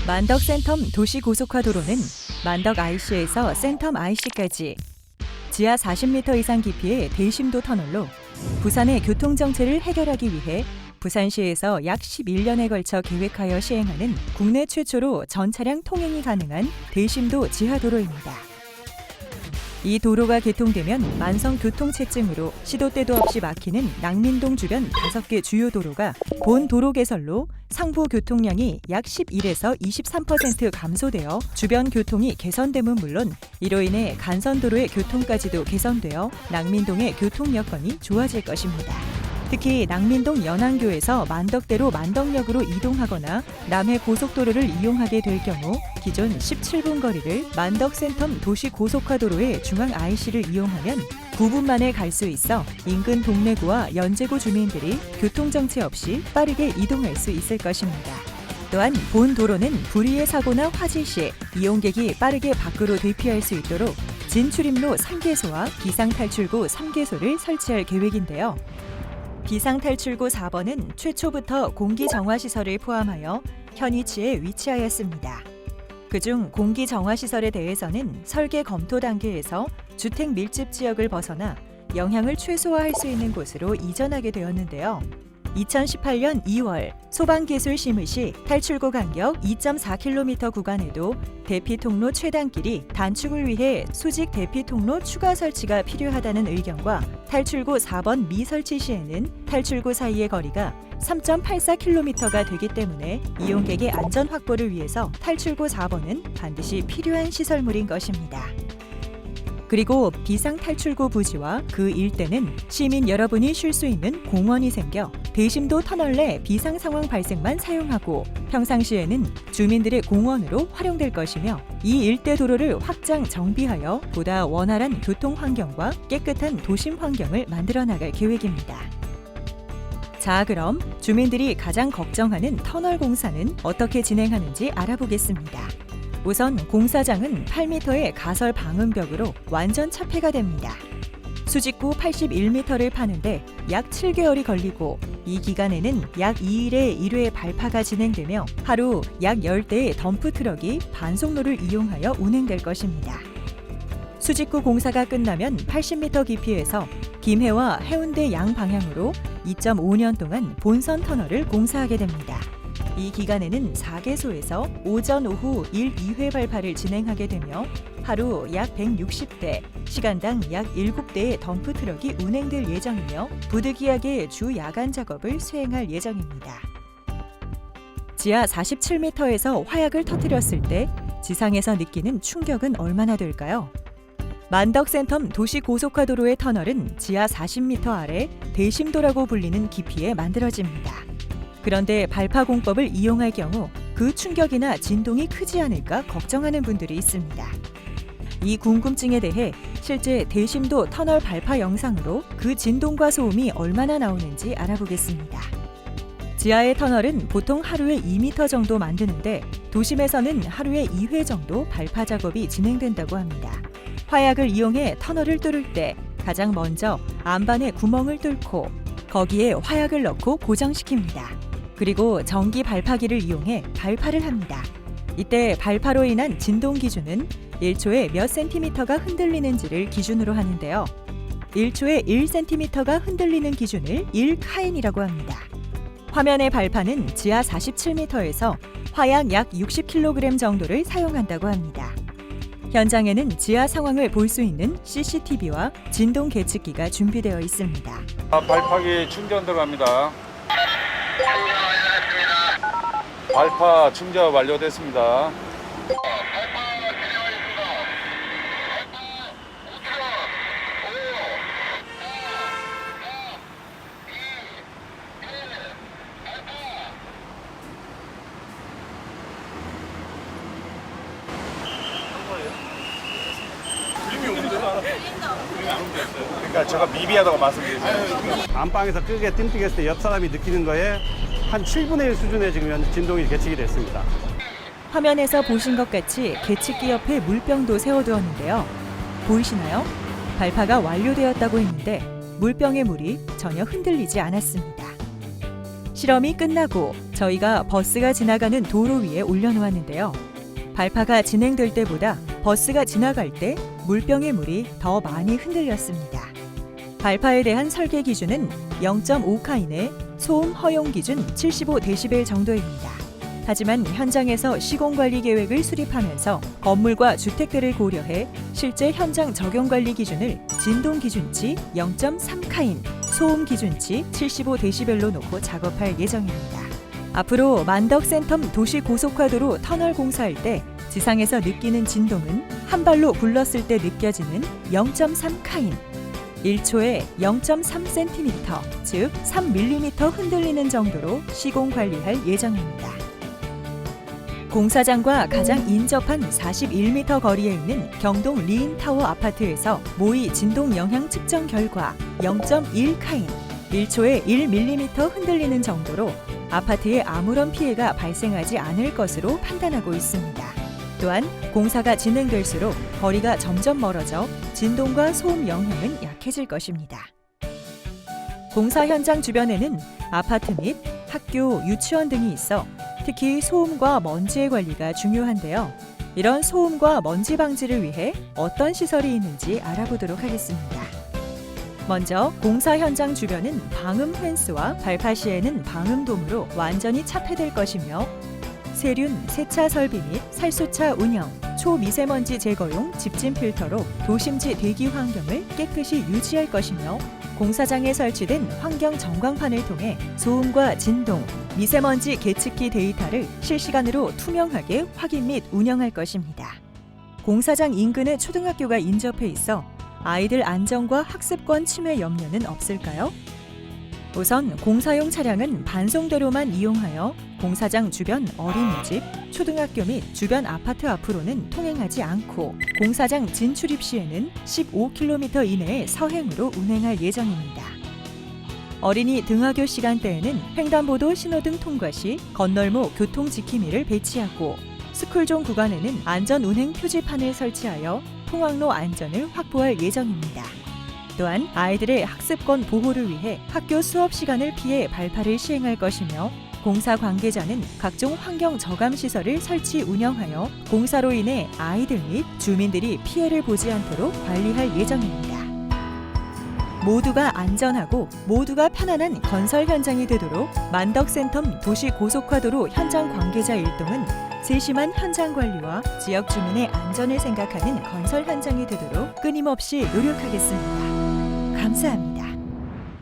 만덕 센텀 도시고속화도로는 만덕 IC에서 센텀 IC까지 지하 40m 이상 깊이의 대심도 터널로 부산의 교통정체를 해결하기 위해 부산시에서 약 11년에 걸쳐 계획하여 시행하는 국내 최초로 전차량 통행이 가능한 대심도 지하도로입니다. 이 도로가 개통되면 만성 교통체증으로 시도 때도 없이 막히는 낭민동 주변 5개 주요 도로가 본 도로 개설로 상부 교통량이 약 11에서 23% 감소되어 주변 교통이 개선됨은 물론 이로 인해 간선도로의 교통까지도 개선되어 낭민동의 교통 여건이 좋아질 것입니다. 특히 낭민동 연안교에서 만덕대로 만덕역으로 이동하거나 남해 고속도로를 이용하게 될 경우 기존 17분 거리를 만덕 센텀 도시고속화도로의 중앙 IC를 이용하면 9분 만에 갈 수 있어 인근 동래구와 연제구 주민들이 교통정체 없이 빠르게 이동할 수 있을 것입니다. 또한 본 도로는 불의의 사고나 화재 시 이용객이 빠르게 밖으로 대피할 수 있도록 진출입로 3개소와 비상탈출구 3개소를 설치할 계획인데요. 비상탈출구 4번은 최초부터 공기정화시설을 포함하여 현 위치에 위치하였습니다. 그중 공기정화시설에 대해서는 설계 검토 단계에서 주택 밀집 지역을 벗어나 영향을 최소화할 수 있는 곳으로 이전하게 되었는데요. 2018년 2월 소방기술 심의 시 탈출구 간격 2.4km 구간에도 대피통로 최단길이 단축을 위해 수직 대피통로 추가 설치가 필요하다는 의견과 탈출구 4번 미설치 시에는 탈출구 사이의 거리가 3.84km가 되기 때문에 이용객의 안전 확보를 위해서 탈출구 4번은 반드시 필요한 시설물인 것입니다. 그리고 비상탈출구 부지와 그 일대는 시민 여러분이 쉴 수 있는 공원이 생겨 대심도 터널 내 비상 상황 발생만 사용하고 평상시에는 주민들의 공원으로 활용될 것이며 이 일대 도로를 확장 정비하여 보다 원활한 교통 환경과 깨끗한 도심 환경을 만들어 나갈 계획입니다. 자, 그럼 주민들이 가장 걱정하는 터널 공사는 어떻게 진행하는지 알아보겠습니다. 우선 공사장은 8m의 가설 방음벽으로 완전 차폐가 됩니다. 수직구 81m를 파는데 약 7개월이 걸리고 이 기간에는 약 2일에 1회 발파가 진행되며 하루 약 10대의 덤프트럭이 반송로를 이용하여 운행될 것입니다. 수직구 공사가 끝나면 80m 깊이에서 김해와 해운대 양방향으로 2.5년 동안 본선 터널을 공사하게 됩니다. 이 기간에는 4개소에서 오전, 오후 1, 2회 발파를 진행하게 되며 하루 약 160대, 시간당 약 7대의 덤프트럭이 운행될 예정이며 부득이하게 주 야간 작업을 수행할 예정입니다. 지하 47m에서 화약을 터뜨렸을 때 지상에서 느끼는 충격은 얼마나 될까요? 만덕 센텀 도시고속화도로의 터널은 지하 40m 아래 대심도라고 불리는 깊이에 만들어집니다. 그런데 발파 공법을 이용할 경우 그 충격이나 진동이 크지 않을까 걱정하는 분들이 있습니다. 이 궁금증에 대해 실제 대심도 터널 발파 영상으로 그 진동과 소음이 얼마나 나오는지 알아보겠습니다. 지하의 터널은 보통 하루에 2m 정도 만드는데 도심에서는 하루에 2회 정도 발파 작업이 진행된다고 합니다. 화약을 이용해 터널을 뚫을 때 가장 먼저 안반에 구멍을 뚫고 거기에 화약을 넣고 고정시킵니다. 그리고 전기 발파기를 이용해 발파를 합니다. 이때 발파로 인한 진동 기준은 1초에 몇 cm가 흔들리는지를 기준으로 하는데요. 1초에 1cm가 흔들리는 기준을 1카인이라고 합니다. 화면의 발파는 지하 47m에서 화약 약 60kg 정도를 사용한다고 합니다. 현장에는 지하 상황을 볼 수 있는 CCTV와 진동 계측기가 준비되어 있습니다. 발파기 충전 들어갑니다. 발파 충전 완료됐습니다. 그러니까 제가 미비하다고 말씀드렸어요. 안방에서 끄게 띵띵했을 때 옆 사람이 느끼는 거에 한 7분의 1 수준의 지금 진동이 계측이 됐습니다. 화면에서 보신 것 같이 계측기 옆에 물병도 세워두었는데요. 보이시나요? 발파가 완료되었다고 했는데 물병의 물이 전혀 흔들리지 않았습니다. 실험이 끝나고 저희가 버스가 지나가는 도로 위에 올려놓았는데요. 발파가 진행될 때보다 버스가 지나갈 때 물병의 물이 더 많이 흔들렸습니다. 발파에 대한 설계 기준은 0.5카인의 소음 허용 기준 75dB 정도입니다. 하지만 현장에서 시공관리 계획을 수립하면서 건물과 주택들을 고려해 실제 현장 적용관리 기준을 진동 기준치 0.3카인, 소음 기준치 75dB로 놓고 작업할 예정입니다. 앞으로 만덕 센텀 도시고속화도로 터널 공사할 때 지상에서 느끼는 진동은 한 발로 굴렀을 때 느껴지는 0.3카인, 1초에 0.3cm, 즉 3mm 흔들리는 정도로 시공 관리할 예정입니다. 공사장과 가장 인접한 41m 거리에 있는 경동 리인타워 아파트에서 모의 진동 영향 측정 결과 0.1카인, 1초에 1mm 흔들리는 정도로 아파트에 아무런 피해가 발생하지 않을 것으로 판단하고 있습니다. 또한 공사가 진행될수록 거리가 점점 멀어져 진동과 소음 영향은 약해질 것입니다. 공사 현장 주변에는 아파트 및 학교, 유치원 등이 있어 특히 소음과 먼지의 관리가 중요한데요. 이런 소음과 먼지 방지를 위해 어떤 시설이 있는지 알아보도록 하겠습니다. 먼저 공사 현장 주변은 방음 펜스와 발파 시에는 방음돔으로 완전히 차폐될 것이며 세륜, 세차 설비 및 살수차 운영, 초미세먼지 제거용 집진 필터로 도심지 대기 환경을 깨끗이 유지할 것이며 공사장에 설치된 환경 전광판을 통해 소음과 진동, 미세먼지 계측기 데이터를 실시간으로 투명하게 확인 및 운영할 것입니다. 공사장 인근에 초등학교가 인접해 있어 아이들 안전과 학습권 침해 염려는 없을까요? 우선 공사용 차량은 반송도로만 이용하여 공사장 주변 어린이집, 초등학교 및 주변 아파트 앞으로는 통행하지 않고 공사장 진출입 시에는 15km 이내의 서행으로 운행할 예정입니다. 어린이 등하교 시간대에는 횡단보도 신호등 통과 시 건널목 교통지킴이를 배치하고 스쿨존 구간에는 안전운행 표지판을 설치하여 통학로 안전을 확보할 예정입니다. 또한 아이들의 학습권 보호를 위해 학교 수업 시간을 피해 발파를 시행할 것이며 공사 관계자는 각종 환경 저감 시설을 설치 운영하여 공사로 인해 아이들 및 주민들이 피해를 보지 않도록 관리할 예정입니다. 모두가 안전하고 모두가 편안한 건설 현장이 되도록 만덕 센텀 도시고속화도로 현장 관계자 일동은 세심한 현장 관리와 지역 주민의 안전을 생각하는 건설 현장이 되도록 끊임없이 노력하겠습니다. 감사합니다.